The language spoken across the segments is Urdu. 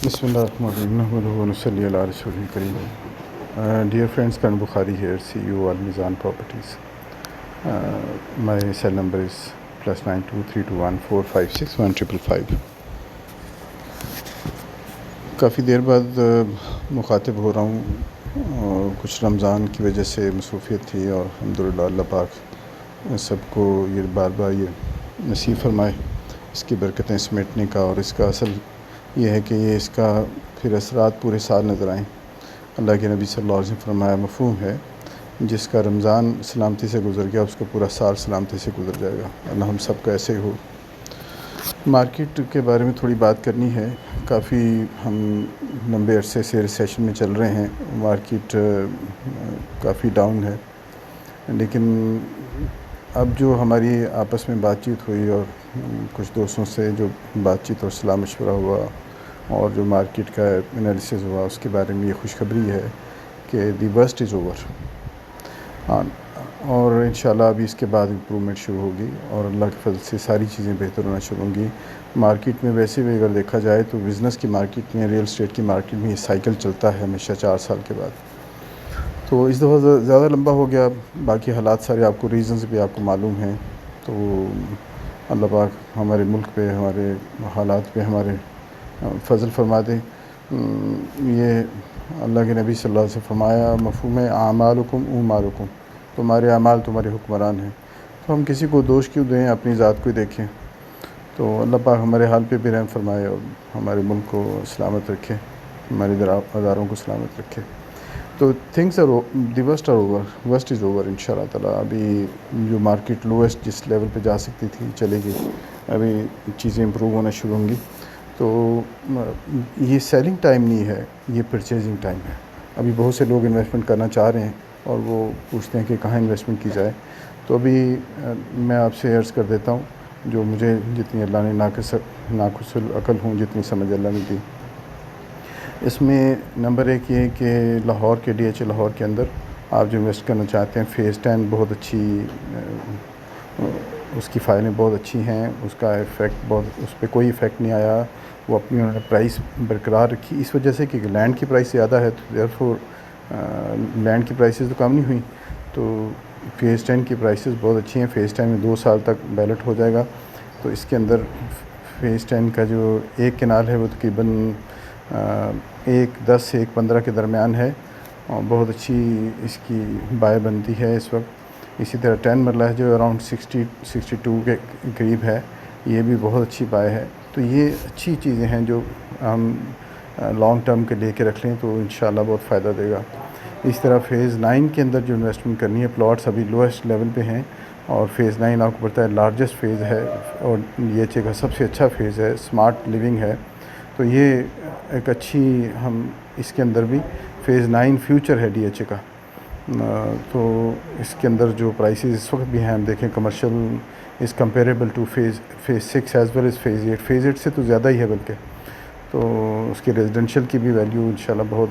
بسم اللہ الرحمن الرحیم نحمدہ و نصلی علی رسولہ الکریم. Dear friends, Karan Bukhari here, CEO Al Mizan Properties. My cell number is +923214561555. کافی دیر بعد مخاطب ہو رہا ہوں. کچھ رمضان کی وجہ سے مصروفیت تھی اور الحمدللہ اللہ پاک سب کو یہ بار بار یہ نصیب فرمائے اس کی برکتیں سمیٹنے کا، اور اس کا اصل یہ ہے کہ یہ اس کا پھر اثرات پورے سال نظر آئیں. اللہ کے نبی صلی اللہ علیہ وسلم فرمایا مفہوم ہے، جس کا رمضان سلامتی سے گزر گیا اس کا پورا سال سلامتی سے گزر جائے گا. اللہ ہم سب کا ایسے ہی ہو. مارکیٹ کے بارے میں تھوڑی بات کرنی ہے. کافی ہم لمبے عرصے سے ریسیشن میں چل رہے ہیں. مارکیٹ کافی ڈاؤن ہے، لیکن اب جو ہماری آپس میں بات چیت ہوئی اور کچھ دوستوں سے جو بات چیت اور صلاح مشورہ ہوا اور جو مارکیٹ کا انالیسز ہوا، اس کے بارے میں یہ خوشخبری ہے کہ دی ورسٹ از اوور. اور انشاءاللہ ابھی اس کے بعد امپرومنٹ شروع ہوگی اور اللہ کے فضل سے ساری چیزیں بہتر ہونا شروع ہوں گی. مارکیٹ میں ویسے بھی اگر دیکھا جائے تو بزنس کی مارکیٹ میں، ریئل اسٹیٹ کی مارکیٹ میں یہ سائیکل چلتا ہے ہمیشہ 4 سال کے بعد. تو اس دفعہ زیادہ لمبا ہو گیا. باقی حالات سارے آپ کو، ریزنز بھی آپ کو معلوم ہیں. تو اللہ پاک ہمارے ملک پہ، ہمارے حالات پہ ہمارے فضل فرما دیں. یہ اللہ کے نبی صلی اللہ علیہ وسلم فرمایا مفہوم ہے اعمالکم اعمالکم، تمہارے اعمال تمہارے حکمران ہیں. تو ہم کسی کو دوش کیوں دیں، اپنی ذات کو ہی دیکھیں. تو اللہ پاک ہمارے حال پہ بھی رحم فرمائے اور ہمارے ملک کو سلامت رکھے، ہمارے اداروں کو سلامت رکھے. تو things are the worst are over, worst is over ان شاء اللہ تعالیٰ. ابھی جو مارکیٹ لویسٹ جس لیول پہ جا سکتی تھی چلے گی، ابھی چیزیں امپروو ہونا شروع ہوں گی. تو یہ سیلنگ ٹائم نہیں ہے، یہ پرچیزنگ ٹائم ہے. ابھی بہت سے لوگ انویسٹمنٹ کرنا چاہ رہے ہیں اور وہ پوچھتے ہیں کہ کہاں انویسٹمنٹ کی جائے. تو ابھی میں آپ سے عرض کر دیتا ہوں، جو مجھے جتنی اللہ نے ناقص العقل ہوں، جتنی سمجھ اللہ نے دی. اس میں نمبر 1 یہ ہے کہ لاہور کے DHA لاہور کے اندر آپ جو انویسٹ کرنا چاہتے ہیں، فیز 10 بہت اچھی، اس کی فائلیں بہت اچھی ہیں. اس کا ایفیکٹ بہت، اس پہ کوئی ایفیکٹ نہیں آیا. وہ اپنی انہوں نے پرائس برقرار رکھی اس وجہ سے کہ لینڈ کی پرائس زیادہ ہے، تو دیئرفور لینڈ کی پرائسز تو کم نہیں ہوئیں. تو فیز 10 کی پرائسز بہت اچھی ہیں. فیز 10 میں 2 سال تک بیلٹ ہو جائے گا. تو اس کے اندر فیز 10 کا جو ایک کنال ہے وہ تقریباً 1.10 سے 1.15 کے درمیان ہے، اور بہت اچھی اس کی بائے بنتی ہے اس وقت. اسی طرح 10 مرلہ ہے جو اراؤنڈ 62 کے قریب ہے، یہ بھی بہت اچھی بائے ہے. تو یہ اچھی چیزیں ہیں جو ہم لانگ ٹرم کے لے کے رکھ لیں تو انشاءاللہ بہت فائدہ دے گا. اس طرح فیز 9 کے اندر جو انویسٹمنٹ کرنی ہے، پلاٹس ابھی لویسٹ لیول پہ ہیں، اور فیز 9 آپ کو پتہ ہے لارجسٹ فیز ہے اور DHA کا سب سے اچھا فیز ہے، اسمارٹ لیونگ ہے. تو یہ ایک اچھی، ہم اس کے اندر بھی فیز 9 فیوچر ہے DHA کا. تو اس کے اندر جو پرائسز اس وقت بھی ہیں، ہم دیکھیں commercial is comparable to phase 6 as well as phase 8. Phase 8 سے تو زیادہ ہی ہے بلکہ. تو اس کی ریزیڈنشل کی بھی ویلیو انشاءاللہ بہت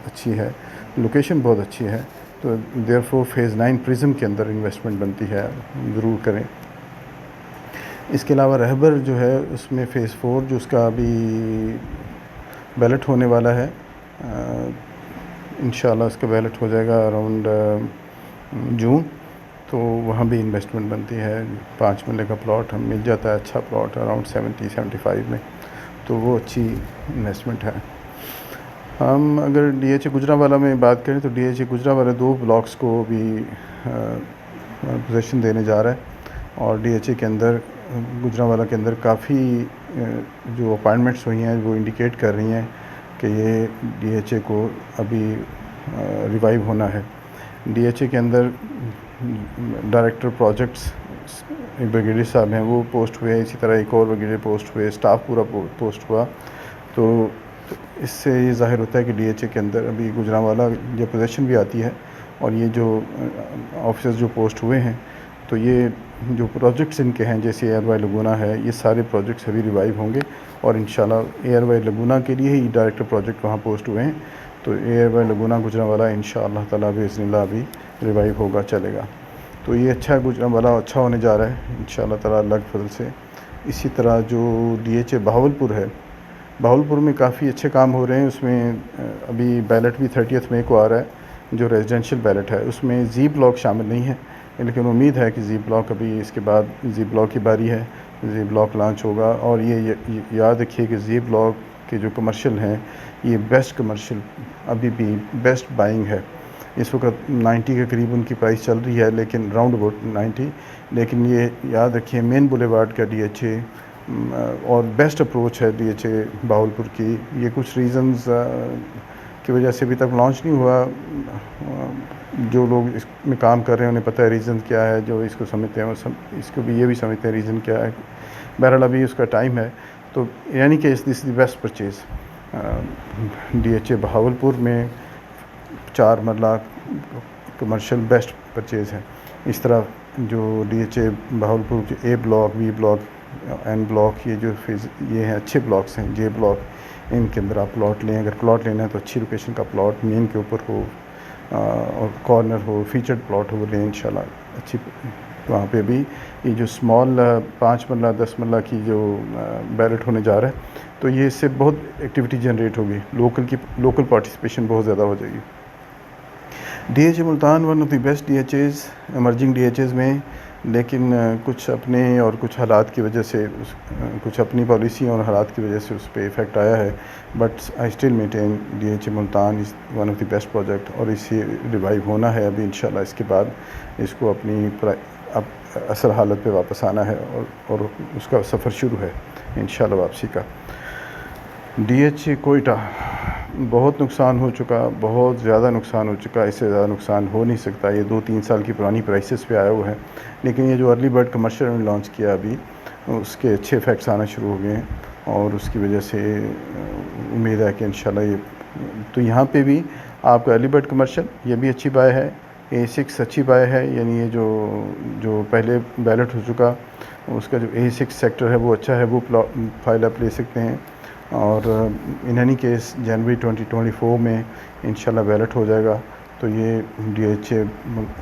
اچھی ہے، لوکیشن بہت اچھی ہے. تو دیئرفور فیز 9 پرزم کے اندر انویسٹمنٹ بنتی ہے، ضرور کریں. اس کے علاوہ رہبر جو ہے اس میں فیز 4 جو اس کا ابھی بیلٹ ہونے والا ہے، انشاءاللہ اس کا بیلٹ ہو جائے گا اراؤنڈ جون. تو وہاں بھی انویسٹمنٹ بنتی ہے. 5 مرلے کا پلاٹ ہم مل جاتا ہے، اچھا پلاٹ اراؤنڈ 70-75 میں. تو وہ اچھی انویسٹمنٹ ہے. ہم اگر DHA گجرانوالہ میں بات کریں تو DHA گجرانوالہ 2 بلاکس کو بھی پوزیشن دینے جا رہا ہے. اور DHA کے اندر، گجرانوالہ کے اندر کافی جو اپائنٹمنٹس ہوئی ہیں وہ انڈیکیٹ کر رہی ہیں کہ یہ DHA کو ابھی ریوائیو ہونا ہے. DHA کے اندر ڈائریکٹر پروجیکٹس بریگیڈیئر صاحب ہیں، وہ پوسٹ ہوئے. اسی طرح ایک اور بریگیڈیئر پوسٹ ہوئے، اسٹاف پورا پوسٹ ہوا. تو اس سے یہ ظاہر ہوتا ہے کہ DHA کے اندر ابھی گجرانوالہ یہ پوزیشن بھی آتی ہے. اور یہ جو آفیسرز جو پوسٹ ہوئے ہیں، تو یہ جو پروجیکٹس ان کے ہیں جیسے ایئر وائی لگونا ہے، یہ سارے پروجیکٹس ابھی ریوائیو ہوں گے. اور انشاءاللہ ایئر وائی لگونا کے لیے ہی ڈائریکٹر پروجیکٹ وہاں پوسٹ ہوئے ہیں. تو ایئر وائی لگونا گجرانوالہ انشاءاللہ تعالیٰ باذن اللہ ابھی ریوائیو ہوگا، چلے گا. تو یہ اچھا ہے، گجرانوالہ اچھا ہونے جا رہا ہے انشاءاللہ تعالیٰ اللہ کے فضل سے. اسی طرح جو DHA بہاولپور ہے، بہاولپور میں کافی اچھے کام ہو رہے ہیں. اس میں ابھی بیلٹ بھی 30 مئی کو آ رہا ہے جو ریزیڈینشیل بیلٹ ہے. اس میں زی بلاک شامل نہیں ہے, لیکن امید ہے کہ زی بلاک ابھی اس کے بعد زی بلاک کی باری ہے, زی بلاک لانچ ہوگا. اور یہ یاد رکھیے کہ زی بلاک کے جو کمرشل ہیں یہ بیسٹ کمرشل ابھی بھی بیسٹ بائنگ ہے. اس وقت 90 کے قریب ان کی پرائس چل رہی ہے, لیکن راؤنڈ اباؤٹ 90. لیکن یہ یاد رکھیے مین بولیوارڈ کا ڈی ایچ اے اور بیسٹ اپروچ ہے ڈی ایچ اے بہاولپور کی. یہ کچھ ریزنز کی وجہ سے ابھی تک لانچ نہیں ہوا. جو لوگ اس میں کام کر رہے ہیں انہیں پتہ ہے ریزن کیا ہے, جو اس کو سمجھتے ہیں وہ اس کو بھی یہ بھی سمجھتے ہیں ریزن کیا ہے. بہرحال ابھی اس کا ٹائم ہے. تو یعنی کہ this is the best purchase. D H A Bahawalpur میں 4 مرلہ کمرشل بیسٹ پرچیز ہے. اس طرح جو ڈی ایچ اے بہاولپور کے A block, V block, N block, یہ ہیں اچھے بلاکس ہیں. جے بلاک, ان کے اندر آپ پلاٹ لیں. اگر پلاٹ لینا ہے تو اچھی لوکیشن کا پلاٹ مین کے اوپر ہو اور کارنر ہو, فیچرڈ پلاٹ ہو, وہ لیں انشاءاللہ اچھی. وہاں پہ بھی یہ جو اسمال 5 مرلہ 10 مرلہ کی جو بیلٹ ہونے جا رہا ہے, تو یہ اس سے بہت ایکٹیویٹی جنریٹ ہوگی. لوکل پارٹیسپیشن بہت زیادہ ہو جائے گی. D H A Multan one of the best D H As emerging D H As میں, لیکن کچھ اپنے اور کچھ حالات کی وجہ سے کچھ اپنی پالیسی اور حالات کی وجہ سے اس پہ ایفیکٹ آیا ہے. But I still maintain D H A Multan is one of the best project, اور اسے ریوائیو ہونا ہے ابھی انشاءاللہ. اس کے بعد اس کو اپنی اصل حالت پہ واپس آنا ہے, اور اس کا سفر شروع ہے انشاءاللہ واپسی کا. ڈی ایچ اے کوئٹہ بہت نقصان ہو چکا, بہت زیادہ نقصان ہو چکا. اس سے زیادہ نقصان ہو نہیں سکتا. یہ 2-3 سال کی پرانی پرائسز پہ آیا ہوا ہے, لیکن یہ جو ارلی برڈ کمرشل نے لانچ کیا ابھی, اس کے اچھے ایفیکٹس آنا شروع ہو گئے ہیں, اور اس کی وجہ سے امید ہے کہ انشاءاللہ یہ. تو یہاں پہ بھی آپ کا ارلی برڈ کمرشل یہ بھی اچھی بائے ہے. A6 اچھی بائے ہے, یعنی یہ جو پہلے بیلٹ ہو چکا اس کا جو A6 سیکٹر ہے وہ اچھا ہے, وہ فائل آپ لے سکتے ہیں. اور ان اینی کیس جنوری 2024 میں انشاءاللہ بیلٹ ہو جائے گا. تو یہ ڈی ایچ اے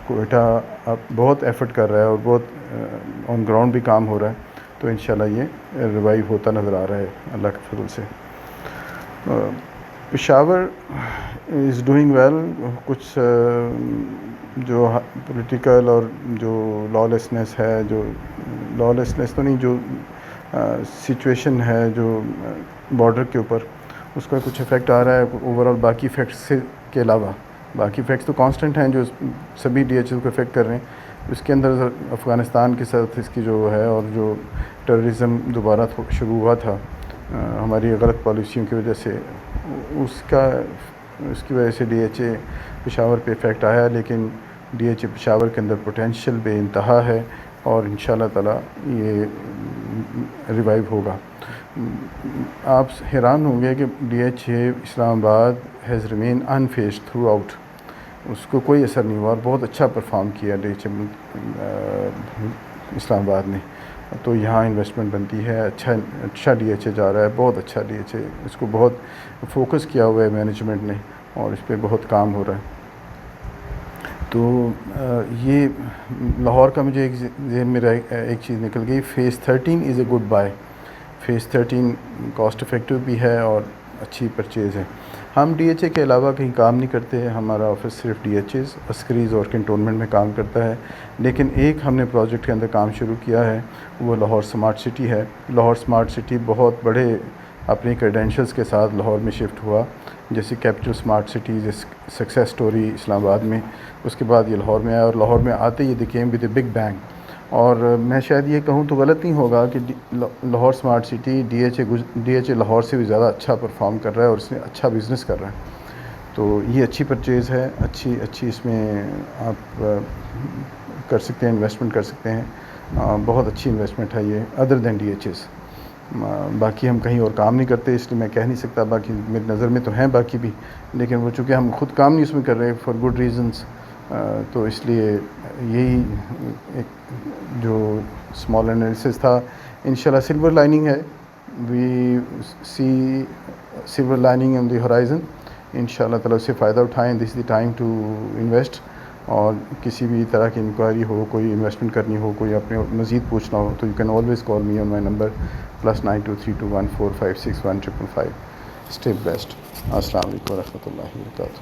کوئٹہ اب بہت ایفرٹ کر رہا ہے اور بہت آن گراؤنڈ بھی کام ہو رہا ہے. تو انشاءاللہ یہ ریوائیو ہوتا نظر آ رہا ہے اللہ کے فضل سے. Peshawar is doing well. کچھ جو پولیٹیکل اور جو لا لیسنس ہے, جو لا لیسنس تو نہیں, جو سچویشن ہے جو بارڈر کے اوپر, اس کا کچھ افیکٹ آ رہا ہے اوور آل. باقی افیکٹس کے علاوہ باقی افیکٹس تو کانسٹنٹ ہیں جو سبھی ڈی ایچ ایل کو افیکٹ کر رہے ہیں. اس کے اندر افغانستان کے ساتھ اس کی جو ہے, اور جو ٹیررزم دوبارہ شروع ہوا تھا ہماری غلط پالیسیوں کی وجہ سے, اس کی وجہ سے ڈی ایچ اے پشاور پہ افیکٹ آیا. لیکن ڈی ایچ اے پشاور کے اندر پوٹینشیل بے انتہا ہے, اور انشاءاللہ تعالی یہ ریوائیو ہوگا. آپ حیران ہوں گے کہ ڈی ایچ اے اسلام آباد ہیز ریمین انفیزڈ تھرو آؤٹ. اس کو کوئی اثر نہیں ہوا, اور بہت اچھا پرفارم کیا ڈی ایچ اے اسلام آباد نے. تو یہاں انویسٹمنٹ بنتی ہے. اچھا ڈی ایچ اے جا رہا ہے, بہت اچھا ڈی ایچ اے. اس کو بہت فوکس کیا ہوا ہے مینجمنٹ نے, اور اس پہ بہت کام ہو رہا ہے. تو یہ لاہور کا مجھے ایک ذہن میں ایک چیز نکل گئی. Phase 13 is a good by. Phase 13 cost effective بھی ہے اور اچھی پرچیز ہے. ہم ڈی ایچ اے کے علاوہ کہیں کام نہیں کرتے. ہمارا آفس صرف ڈی ایچ ایز عسکریز اور کنٹونمنٹ میں کام کرتا ہے. لیکن ایک ہم نے پروجیکٹ کے اندر کام شروع کیا ہے, وہ لاہور سمارٹ سٹی ہے. لاہور سمارٹ سٹی بہت بڑے اپنی کریڈینشلز کے ساتھ لاہور میں شفٹ ہوا, جیسے capital smart cities success story Islamabad میں. اس کے بعد یہ لاہور میں آیا, اور لاہور میں آتے ہی دیکھیں ود اے بگ بینگ. اور میں شاید یہ کہوں تو غلط نہیں ہوگا کہ Lahore smart city D H A Lahore سے بھی زیادہ اچھا پرفارم کر رہا ہے, اور اس نے اچھا بزنس کر رہا ہے. تو یہ اچھی پرچیز ہے, اچھی اس میں آپ کر سکتے ہیں, انویسٹمنٹ کر سکتے ہیں. بہت اچھی انویسٹمنٹ ہے یہ ادر دین ڈی ایچ ایز. باقی ہم کہیں اور کام نہیں کرتے, اس لیے میں کہہ نہیں سکتا. باقی میری نظر میں تو ہیں باقی بھی, لیکن وہ چونکہ ہم خود کام نہیں اس میں کر رہے فار گڈ ریزنس, تو اس لیے یہی ایک جو اسمال انالیسس تھا. انشاءاللہ سلور لائننگ ہے, وی سی سلور لائننگ آن دی ہورائزن. انشاءاللہ تعالیٰ اس سے فائدہ اٹھائیں. دس is the time to invest. اور کسی بھی طرح کی انکوائری ہو، کوئی انویسٹمنٹ کرنی ہو، کوئی اپنے مزید پوچھنا ہو تو you can always call me on my number +923214561555. Stay blessed. السلام علیکم ورحمۃ اللہ وبرکاتہ.